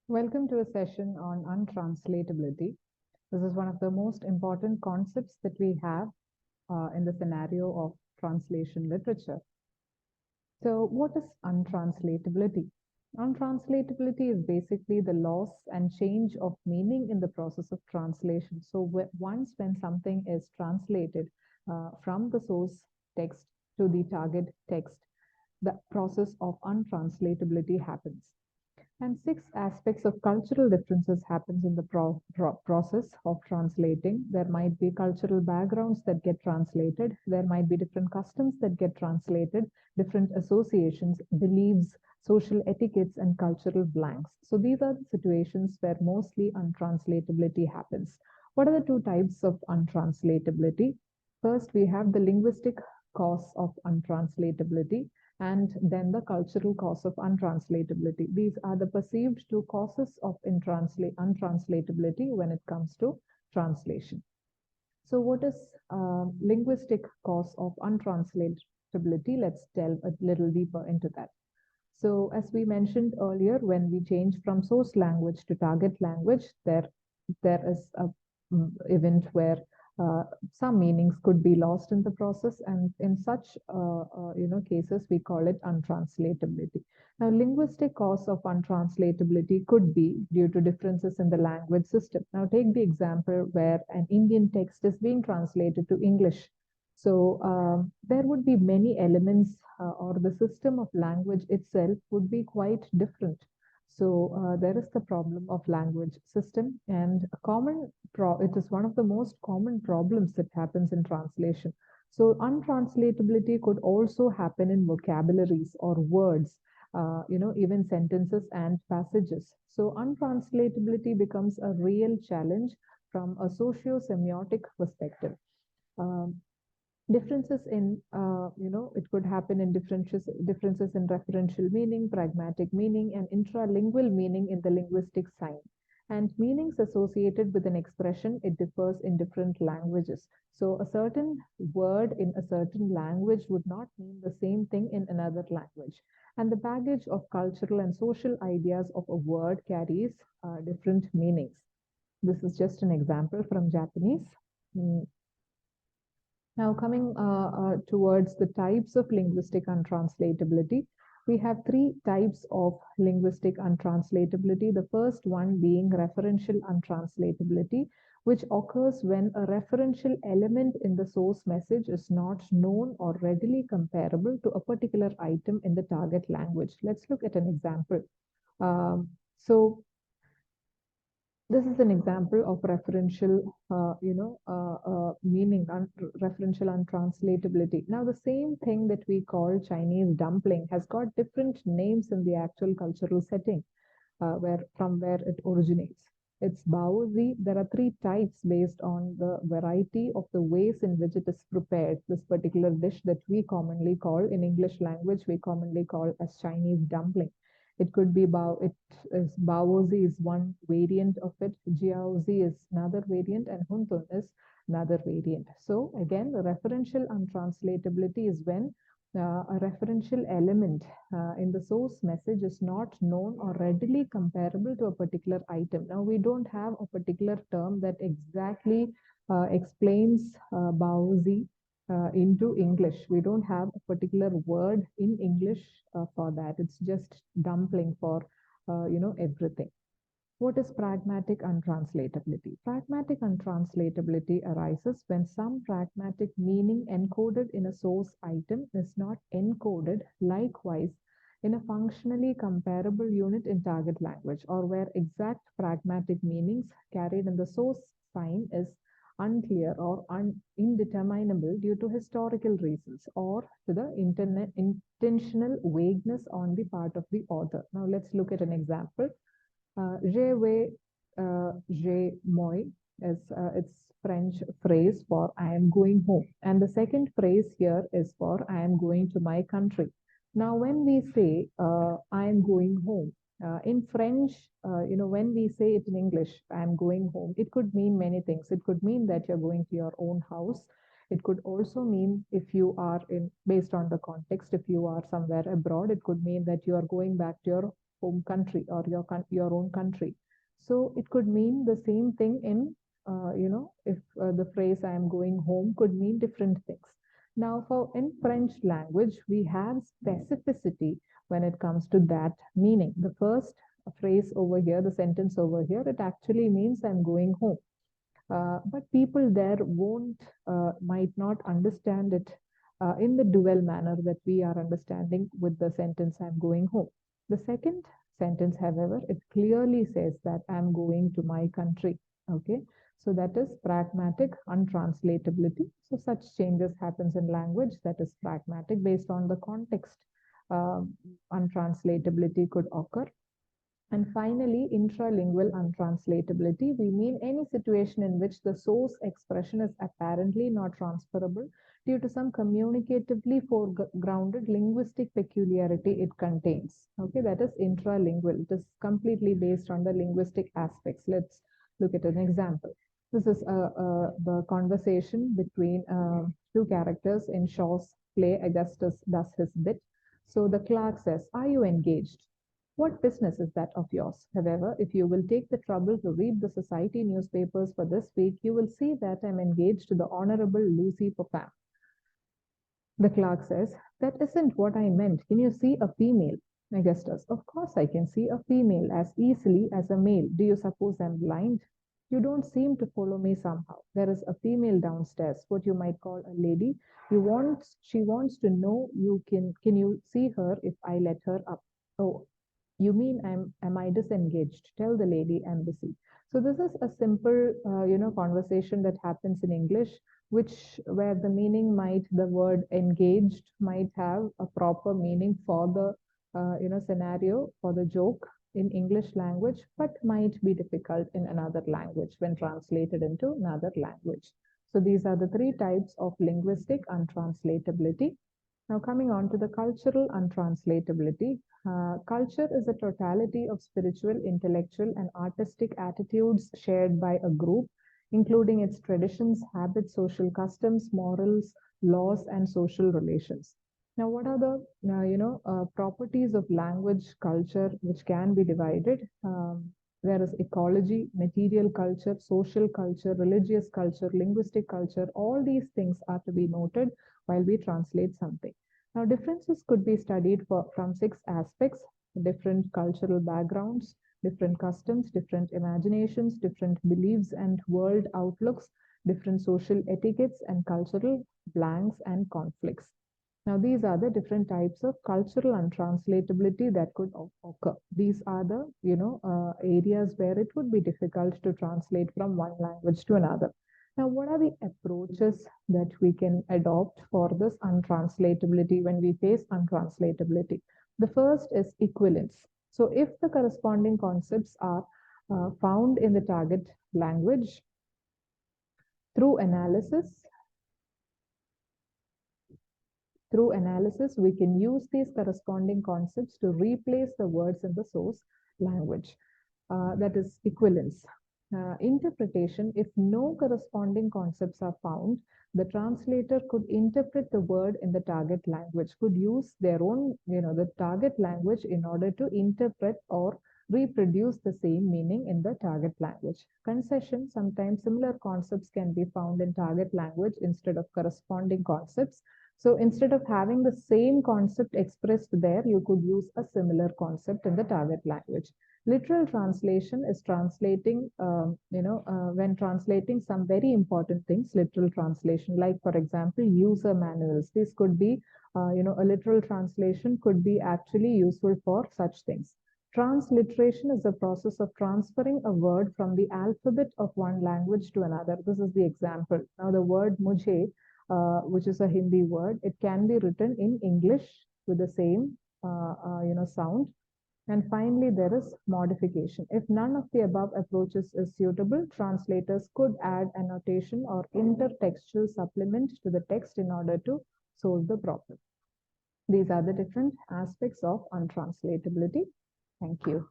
Welcome to a session on untranslatability. This is one of the most important concepts that we have in the scenario of translation literature. So, what is untranslatability? Untranslatability is basically the loss and change of meaning in the process of translation. So, once when something is translated from the source text to the target text, the process of untranslatability happens. And six aspects of cultural differences happens in the process of translating. There might be cultural backgrounds that get translated. There might be different customs that get translated, different associations, beliefs, social etiquettes, and cultural blanks. So these are the situations where mostly untranslatability happens. What are the two types of untranslatability? First, we have the linguistic cause of untranslatability and then the cultural cause of untranslatability. These are the perceived two causes of untranslatability when it comes to translation. So what is linguistic cause of untranslatability? Let's delve a little deeper into that. So as we mentioned earlier, when we change from source language to target language, there is a event where some meanings could be lost in the process, and in such cases we call it untranslatability. Now, linguistic cause of untranslatability could be due to differences in the language system. Now, take the example where an Indian text is being translated to English. So there would be many elements or the system of language itself would be quite different. So there is the problem of language system, and it is one of the most common problems that happens in translation. So untranslatability could also happen in vocabularies or words, even sentences and passages. So untranslatability becomes a real challenge from a socio-semiotic perspective. Um, differences in it could happen in differences in referential meaning, pragmatic meaning, and intralingual meaning in the linguistic sign, and meanings associated with an expression, it differs in different languages. So a certain word in a certain language would not mean the same thing in another language, and the baggage of cultural and social ideas of a word carries different meanings. This is just an example from Japanese. Now, coming towards the types of linguistic untranslatability, we have three types of linguistic untranslatability. The first one being referential untranslatability, which occurs when a referential element in the source message is not known or readily comparable to a particular item in the target language. Let's look at an example. So this is an example of referential, meaning, referential untranslatability. Now, the same thing that we call Chinese dumpling has got different names in the actual cultural setting, from where it originates. It's baozi. There are three types based on the variety of the ways in which it is prepared. This particular dish that we commonly call in English language, we commonly call as Chinese dumpling. It could be baozi is one variant of it, jiaozi is another variant, and huntun is another variant. So again, the referential untranslatability is when a referential element in the source message is not known or readily comparable to a particular item. Now, we don't have a particular term that exactly explains baozi into English. We don't have a particular word in English for that. It's just dumpling for, everything. What is pragmatic untranslatability? Pragmatic untranslatability arises when some pragmatic meaning encoded in a source item is not encoded likewise in a functionally comparable unit in target language, or where exact pragmatic meanings carried in the source sign is unclear or indeterminable due to historical reasons or to the intentional vagueness on the part of the author. Now let's look at an example. Je vais, je moi is its French phrase for I am going home. And the second phrase here is for I am going to my country. Now, when we say I am going home, in French, when we say it in English, I am going home, it could mean many things. It could mean that you're going to your own house. It could also mean, if you are based on the context, if you are somewhere abroad, it could mean that you are going back to your home country or your own country. So it could mean the same thing in, if the phrase I am going home could mean different things. Now, for in French language, we have specificity when it comes to that meaning. The first phrase over here, the sentence over here, it actually means I'm going home. But people there might not understand it in the dual manner that we are understanding with the sentence I'm going home. The second sentence, however, it clearly says that I'm going to my country. Okay, so that is pragmatic untranslatability. So such changes happens in language, that is pragmatic based on the context. Untranslatability could occur. And finally, intralingual untranslatability, we mean any situation in which the source expression is apparently not transferable due to some communicatively foregrounded linguistic peculiarity it contains. Okay, that is intralingual. It is completely based on the linguistic aspects. Let's look at an example. This is the conversation between two characters in Shaw's play, Augustus Does His Bit. So the clerk says, "Are you engaged?" What business is that of yours? However, if you will take the trouble to read the society newspapers for this week, you will see that I'm engaged to the Honorable Lucy Popham. The clerk says, "That isn't what I meant. Can you see a female?" Augustus, "Of course I can see a female as easily as a male. Do you suppose I'm blind? You don't seem to follow me somehow. There is a female downstairs, what you might call a lady. She wants to know can you see her if I let her up? Oh, you mean am I disengaged? Tell the lady I'm busy." So this is a simple, conversation that happens in English, where the meaning the word engaged might have a proper meaning for the, scenario, for the joke in English language, but might be difficult in another language when translated into another language. So these are the three types of linguistic untranslatability. Now coming on to the cultural untranslatability. Culture is a totality of spiritual, intellectual, and artistic attitudes shared by a group, including its traditions, habits, social customs, morals, laws, and social relations. Now, what are the properties of language culture which can be divided? There is ecology, material culture, social culture, religious culture, linguistic culture. All these things are to be noted while we translate something. Now, differences could be studied from 6 aspects: different cultural backgrounds, different customs, different imaginations, different beliefs and world outlooks, different social etiquettes and cultural blanks and conflicts. Now, these are the different types of cultural untranslatability that could occur. These are the, areas where it would be difficult to translate from one language to another. Now, what are the approaches that we can adopt for this untranslatability when we face untranslatability? The first is equivalence. So if the corresponding concepts are found in the target language, through analysis, we can use these corresponding concepts to replace the words in the source language. That is equivalence. Interpretation, if no corresponding concepts are found, the translator could interpret the word in the target language, could use their own, the target language in order to interpret or reproduce the same meaning in the target language. Concession, sometimes similar concepts can be found in target language instead of corresponding concepts. So instead of having the same concept expressed there, you could use a similar concept in the target language. Literal translation is translating, when translating some very important things, literal translation, like for example, user manuals. This could be, a literal translation could be actually useful for such things. Transliteration is the process of transferring a word from the alphabet of one language to another. This is the example. Now the word mujhe, which is a Hindi word, it can be written in English with the same, sound. And finally, there is modification. If none of the above approaches is suitable, translators could add annotation or intertextual supplement to the text in order to solve the problem. These are the different aspects of untranslatability. Thank you.